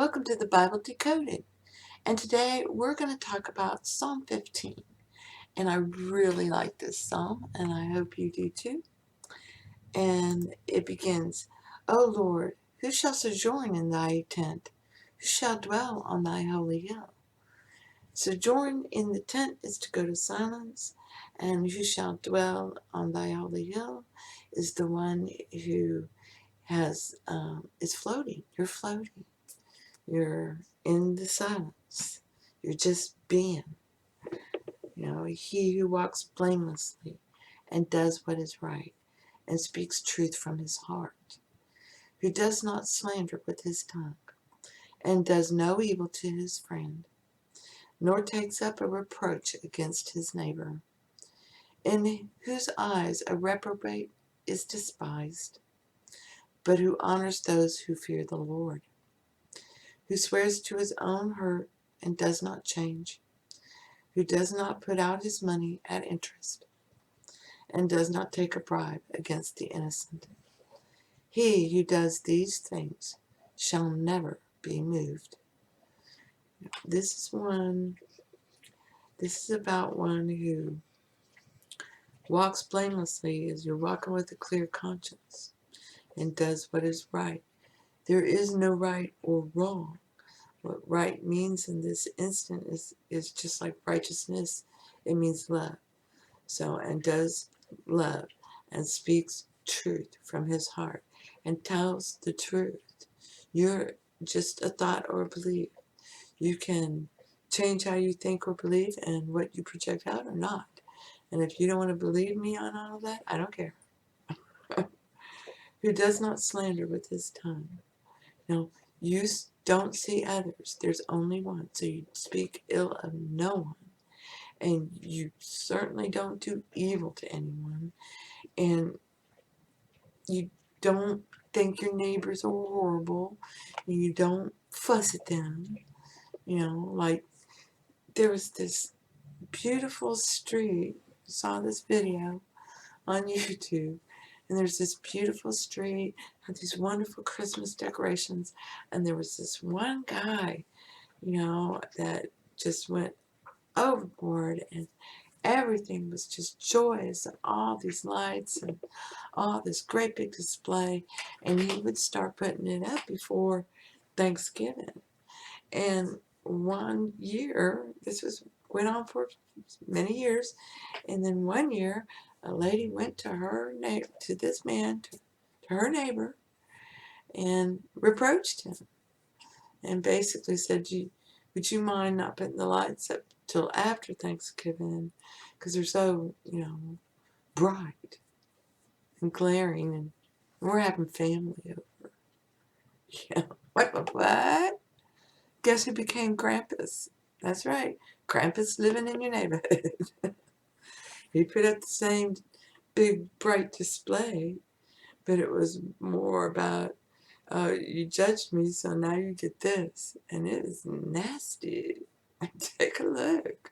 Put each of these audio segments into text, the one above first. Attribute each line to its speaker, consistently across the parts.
Speaker 1: Welcome to the Bible Decoded. And today we're going to talk about Psalm 15. And I really like this psalm, and I hope you do too. And it begins, O Lord, who shall sojourn in thy tent? Who shall dwell on thy holy hill? Sojourn in the tent is to go to silence, and who shall dwell on thy holy hill is the one who is floating. You're floating. You're in the silence. You're just being. He who walks blamelessly and does what is right and speaks truth from his heart, who does not slander with his tongue and does no evil to his friend, nor takes up a reproach against his neighbor, in whose eyes a reprobate is despised, but who honors those who fear the Lord, who swears to his own hurt and does not change, who does not put out his money at interest, and does not take a bribe against the innocent. He who does these things shall never be moved. This is about one who walks blamelessly as you're walking with a clear conscience and does what is right. There is no right or wrong. What right means in this instant is just like righteousness. It means love. And does love and speaks truth from his heart and tells the truth. You're just a thought or a belief. You can change how you think or believe and what you project out or not. And if you don't want to believe me on all of that, I don't care. Who does not slander with his tongue. You don't see others. There's only one. So you speak ill of no one. And you certainly don't do evil to anyone. And you don't think your neighbors are horrible. And you don't fuss at them. Like there was this beautiful street. I saw this video on YouTube. And there's this beautiful street, had these wonderful Christmas decorations. And there was this one guy, that just went overboard, and everything was just joyous, and all these lights and all this great big display. And he would start putting it up before Thanksgiving. And one year, went on for many years, and then one year, a lady went to her neighbor, and reproached him, and basically said, "Would you mind not putting the lights up till after Thanksgiving, because they're so bright and glaring, and we're having family over." Yeah, what? Guess who became Krampus? That's right, Krampus living in your neighborhood. He put up the same big bright display, but it was more about, you judged me, so now you get this, and it is nasty. Take a look.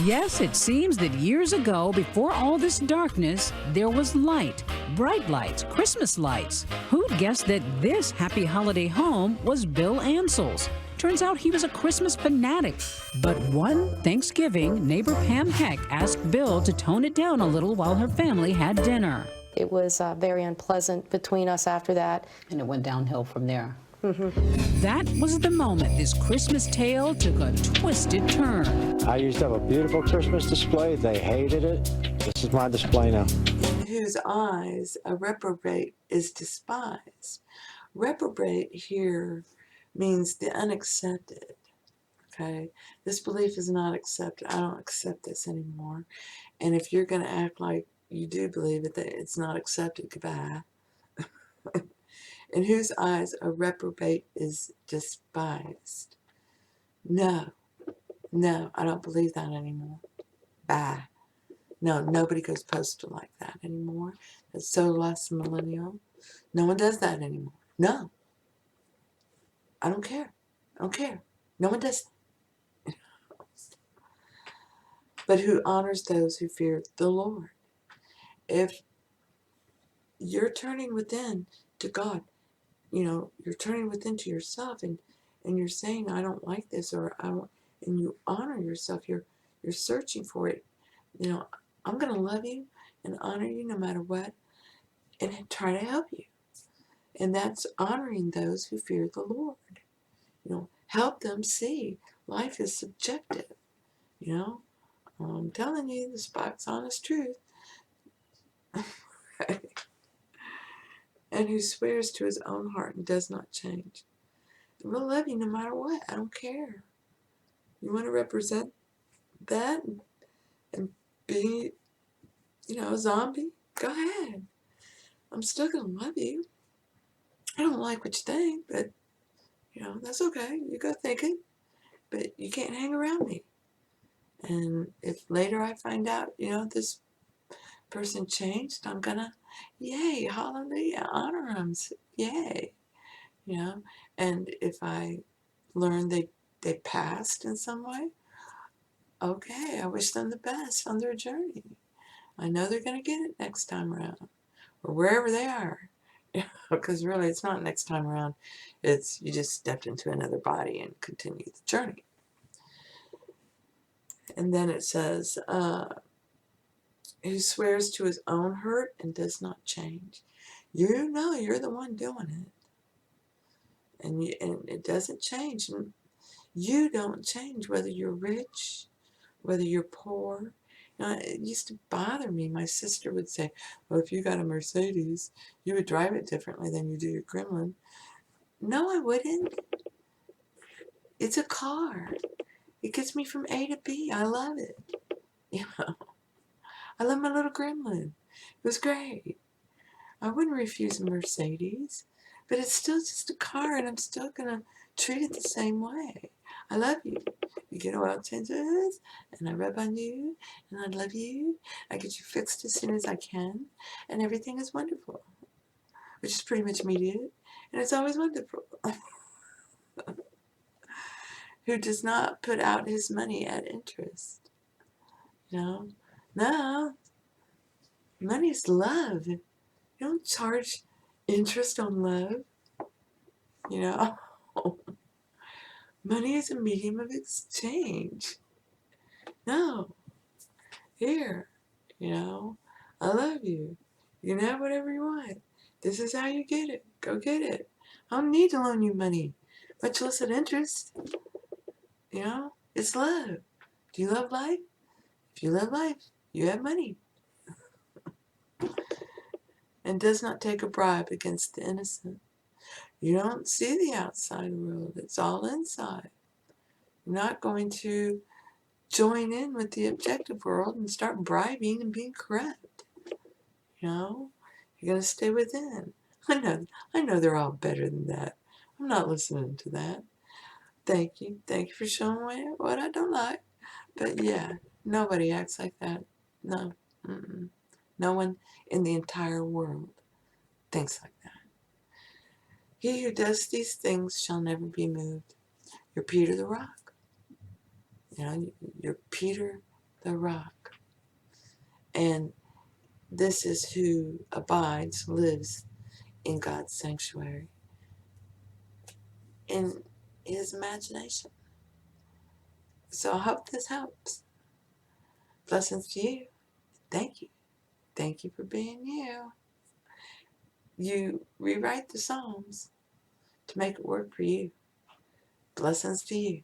Speaker 2: Yes, it seems that years ago, before all this darkness, there was light, bright lights, Christmas lights. Who'd guessed that this happy holiday home was Bill Ansell's? Turns out he was a Christmas fanatic. But one Thanksgiving, neighbor Pam Heck asked Bill to tone it down a little while her family had dinner.
Speaker 3: It was very unpleasant between us after that.
Speaker 4: And it went downhill from there.
Speaker 2: That was the moment this Christmas tale took a twisted turn.
Speaker 5: I used to have a beautiful Christmas display. They hated it. This is my display now.
Speaker 1: In whose eyes a reprobate is despised. Reprobate here means the unaccepted. Okay? This belief is not accepted. I don't accept this anymore. And if you're going to act like you do believe it, that it's not accepted, goodbye. In whose eyes a reprobate is despised. No, I don't believe that anymore. Bye. No, nobody goes postal like that anymore. That's so less millennial. No one does that anymore. No. I don't care. No one does that. But who honors those who fear the Lord. If you're turning within to God, you're turning within to yourself, and you're saying, I don't like this, or I don't, and you honor yourself. You're searching for it. I'm going to love you and honor you no matter what, and try to help you. And that's honoring those who fear the Lord. Help them see life is subjective. I'm telling you the Spock's honest truth. And who swears to his own heart and does not change. We'll love you no matter what. I don't care. You want to represent that and be, a zombie? Go ahead. I'm still going to love you. I don't like what you think, but, that's okay. You go thinking. But you can't hang around me. And if later I find out, this person changed, I'm going to, yay, hallelujah, honor them, yay. And if I learn they passed in some way, okay, I wish them the best on their journey. I know they're going to get it next time around, or wherever they are. Because really, it's not next time around. It's you just stepped into another body and continue the journey. And then it says, who swears to his own hurt and does not change. You're the one doing it. And it doesn't change. And you don't change whether you're rich, whether you're poor. It used to bother me. My sister would say, well, if you got a Mercedes, you would drive it differently than you do your Gremlin. No, I wouldn't. It's a car. It gets me from A to B. I love it. I love my little Gremlin. It was great. I wouldn't refuse a Mercedes, but it's still just a car, and I'm still going to treat it the same way. I love you. You get oil changes, and I rub on you, and I love you. I get you fixed as soon as I can, and everything is wonderful, which is pretty much immediate, and it's always wonderful. Who does not put out his money at interest? No, money's love. You don't charge interest on love. Money is a medium of exchange. No, here, I love you. You can have whatever you want. This is how you get it. Go get it. I don't need to loan you money, much less at interest. It's love. Do you love life? If you love life, you have money. And does not take a bribe against the innocent. You don't see the outside world. It's all inside. You're not going to join in with the objective world and start bribing and being corrupt. You're going to stay within. I know they're all better than that. I'm not listening to that. Thank you for showing me what I don't like. But yeah, nobody acts like that. No. Mm-mm. No one in the entire world thinks like that. He who does these things shall never be moved. You're Peter the Rock. You're Peter the Rock. And this is who abides, lives in God's sanctuary, in his imagination. So I hope this helps. Blessings to you. Thank you. Thank you for being you. You rewrite the Psalms to make it work for you. Blessings to you.